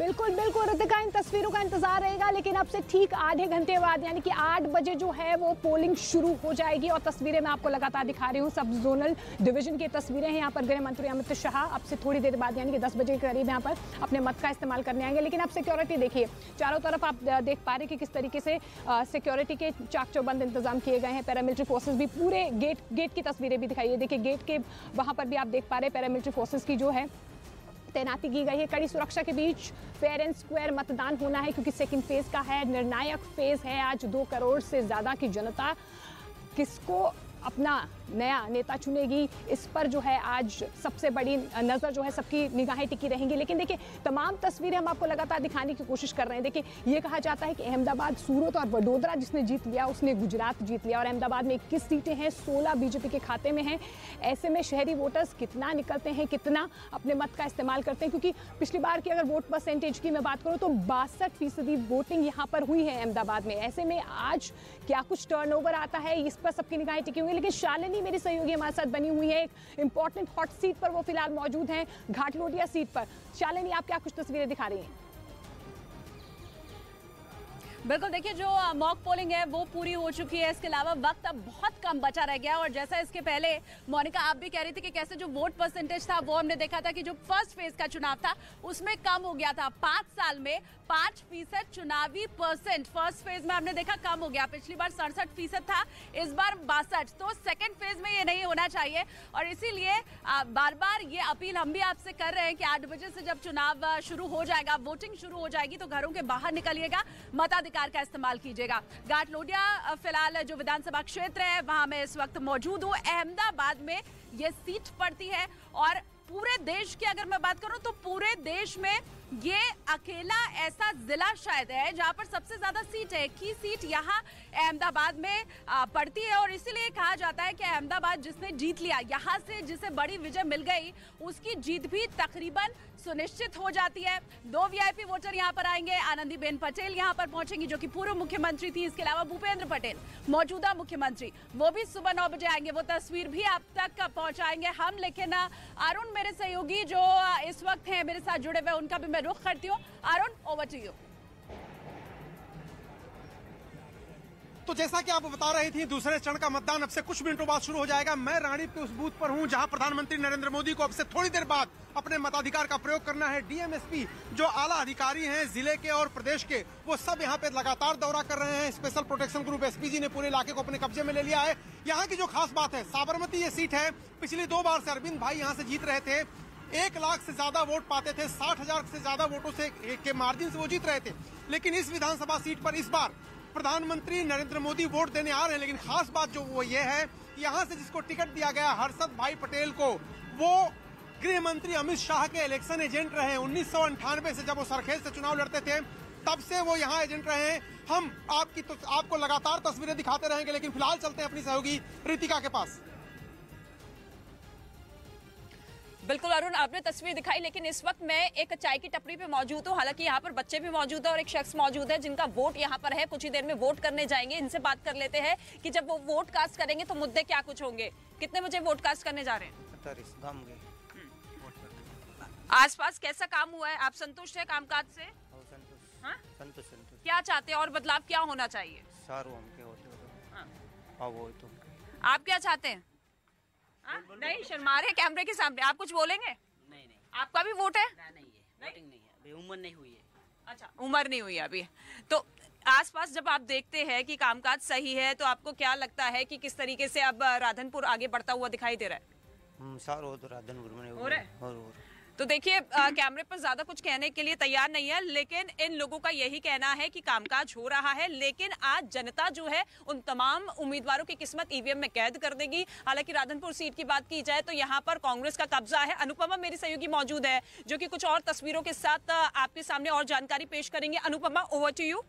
बिल्कुल बिल्कुल ऋतिका, इन तस्वीरों का इंतजार रहेगा, लेकिन अब से ठीक आधे घंटे बाद यानी कि 8 बजे जो है वो पोलिंग शुरू हो जाएगी। और तस्वीरें मैं आपको लगातार दिखा रही हूँ, सब जोनल डिवीजन की तस्वीरें हैं। यहाँ पर गृह मंत्री अमित शाह अब से थोड़ी देर बाद यानी कि 10 बजे के करीब यहाँ पर अपने मत का इस्तेमाल करने आएंगे। लेकिन अब सिक्योरिटी देखिए, चारों तरफ आप देख पा रहे हैं कि किस तरीके से सिक्योरिटी के चाक चौबंद इंतजाम किए गए हैं। पैरामिलिट्री फोर्सेज भी पूरे गेट की तस्वीरें भी दिखाई है। देखिए गेट के वहाँ पर भी आप देख पा रहे हैं पैरामिलिट्री फोर्सेज की जो है तैनाती की गई है। कड़ी सुरक्षा के बीच फेयर एंड स्क्वायर मतदान होना है, क्योंकि सेकंड फेज का है, निर्णायक फेज है। आज 2 करोड़ से ज्यादा की जनता किसको अपना नया नेता चुनेगी, इस पर जो है आज सबसे बड़ी नज़र जो है सबकी निगाहें टिकी रहेंगी। लेकिन देखिए तमाम तस्वीरें हम आपको लगातार दिखाने की कोशिश कर रहे हैं। देखिए ये कहा जाता है कि अहमदाबाद, सूरत और वडोदरा जिसने जीत लिया उसने गुजरात जीत लिया। और अहमदाबाद में 21 सीटें हैं, 16 बीजेपी के खाते में हैं। ऐसे में शहरी वोटर्स कितना निकलते हैं, कितना अपने मत का इस्तेमाल करते हैं, क्योंकि पिछली बार की अगर वोट परसेंटेज की मैं बात करूँ तो 62% वोटिंग यहाँ पर हुई है अहमदाबाद में। ऐसे में आज क्या कुछ टर्नओवर आता है, इस पर सबकी निगाहें टिकी हुई। लेकिन शालिनी मेरी सहयोगी हमारे साथ बनी हुई है, एक इंपॉर्टेंट हॉट सीट पर वो फिलहाल मौजूद हैं, घाटलोटिया सीट पर। शालिनी, आप क्या कुछ तस्वीरें दिखा रही हैं? बिल्कुल, देखिए जो मॉक पोलिंग है वो पूरी हो चुकी है। इसके अलावा वक्त अब बहुत कम बचा रह गया। और जैसा इसके पहले मोनिका आप भी कह रही थी कि कैसे जो वोट परसेंटेज था वो हमने देखा था कि जो फर्स्ट फेज का चुनाव था उसमें कम हो गया था। 5 साल में 5% चुनावी परसेंट फर्स्ट फेज में हमने देखा कम हो गया। पिछली बार 67% था, इस बार 62। तो सेकेंड फेज में ये नहीं होना चाहिए। और इसीलिए बार बार ये अपील हम भी आपसे कर रहे हैं कि 8 बजे से जब चुनाव शुरू हो जाएगा, वोटिंग शुरू हो जाएगी, तो घरों के बाहर निकलिएगा, मताधिकार का इस्तेमाल कीजिएगा। घाटलोटिया फिलहाल जो विधानसभा क्षेत्र है वहां मैं इस वक्त मौजूद हूँ। अहमदाबाद में ये सीट पड़ती है और पूरे देश की अगर मैं बात करूं तो पूरे देश में ये अकेला ऐसा जिला शायद है जहां पर सबसे ज्यादा सीट है। की सीट यहां अहमदाबाद में पड़ती है। और इसीलिए कहा जाता है कि अहमदाबाद जिसने जीत लिया, यहां से जिसे बड़ी विजय मिल गई, उसकी जीत भी तकरीबन सुनिश्चित हो जाती है। 2 वीआईपी वोटर यहां पर आएंगे। आनंदीबेन पटेल यहां पर पहुंचेंगी जो कि पूर्व मुख्यमंत्री थी। इसके अलावा भूपेंद्र पटेल मौजूदा मुख्यमंत्री, वो भी सुबह 9 बजे आएंगे। वो तस्वीर भी आप तक पहुंचाएंगे हम। लेकिन अरुण मेरे सहयोगी जो इस वक्त हैं मेरे साथ जुड़े हुए, उनका भी मैं रुख करती हूँ। Arun, over to you. तो जैसा कि आप बता रही थी, दूसरे चरण का मतदान अब से कुछ मिनटों बाद शुरू हो जाएगा। मैं रानीप के उस बूथ पर हूं जहां प्रधानमंत्री नरेंद्र मोदी को अब से थोड़ी देर बाद अपने मताधिकार का प्रयोग करना है। डीएमएसपी जो आला अधिकारी हैं जिले के और प्रदेश के, वो सब यहां पे लगातार दौरा कर रहे हैं। स्पेशल प्रोटेक्शन ग्रुप एसपीजी ने पूरे इलाके को अपने कब्जे में ले लिया है। यहाँ की जो खास बात है, साबरमती ये सीट है, पिछली 2 बार से अरविंद भाई यहाँ से जीत रहे थे। 1 लाख से ज्यादा वोट पाते थे, 60,000 से ज्यादा वोटों से के मार्जिन से वो जीत रहे थे। लेकिन इस विधानसभा सीट पर इस बार प्रधानमंत्री नरेंद्र मोदी वोट देने आ रहे हैं। लेकिन खास बात जो वो ये है, यहाँ से जिसको टिकट दिया गया हर्षद भाई पटेल को, वो गृह मंत्री अमित शाह के इलेक्शन एजेंट रहे। 1998 से जब वो सरखेज से चुनाव लड़ते थे तब से वो यहाँ एजेंट रहे हैं। हम आपको लगातार तस्वीरें दिखाते रहेंगे, लेकिन फिलहाल चलते हैं अपनी सहयोगी ऋतिका के पास। बिल्कुल अरुण, आपने तस्वीर दिखाई, लेकिन इस वक्त मैं एक चाय की टपरी पे मौजूद हूँ। हालांकि यहाँ पर बच्चे भी मौजूद है और एक शख्स मौजूद है जिनका वोट यहाँ पर है। कुछ ही देर में वोट करने जाएंगे। इनसे बात कर लेते हैं कि जब वो वोट कास्ट करेंगे तो मुद्दे क्या कुछ होंगे। कितने बजे वोट कास्ट करने जा रहे हैं? आसपास कैसा काम हुआ है, आप संतुष्ट है कामकाज से? संतुष्ट। क्या चाहते हैं और बदलाव क्या होना चाहिए? आप क्या चाहते हैं? नहीं, शर्मा रहे कैमरे के सामने। आप कुछ बोलेंगे? नहीं। आपका भी वोट है? नहीं है, वोटिंग नहीं है, अभी उम्र नहीं हुई है। अच्छा, उम्र नहीं हुई अभी। तो आसपास जब आप देखते हैं कि कामकाज सही है, तो आपको क्या लगता है कि किस तरीके से अब राधनपुर आगे बढ़ता हुआ दिखाई दे रहा है? राधनपुर में हो रहा है। तो देखिए कैमरे पर ज्यादा कुछ कहने के लिए तैयार नहीं है, लेकिन इन लोगों का यही कहना है कि कामकाज हो रहा है। लेकिन आज जनता जो है उन तमाम उम्मीदवारों की किस्मत ईवीएम में कैद कर देगी। हालांकि राधनपुर सीट की बात की जाए तो यहाँ पर कांग्रेस का कब्जा है। अनुपमा मेरी सहयोगी मौजूद है जो कि कुछ और तस्वीरों के साथ आपके सामने और जानकारी पेश करेंगे। Anupama, over to you.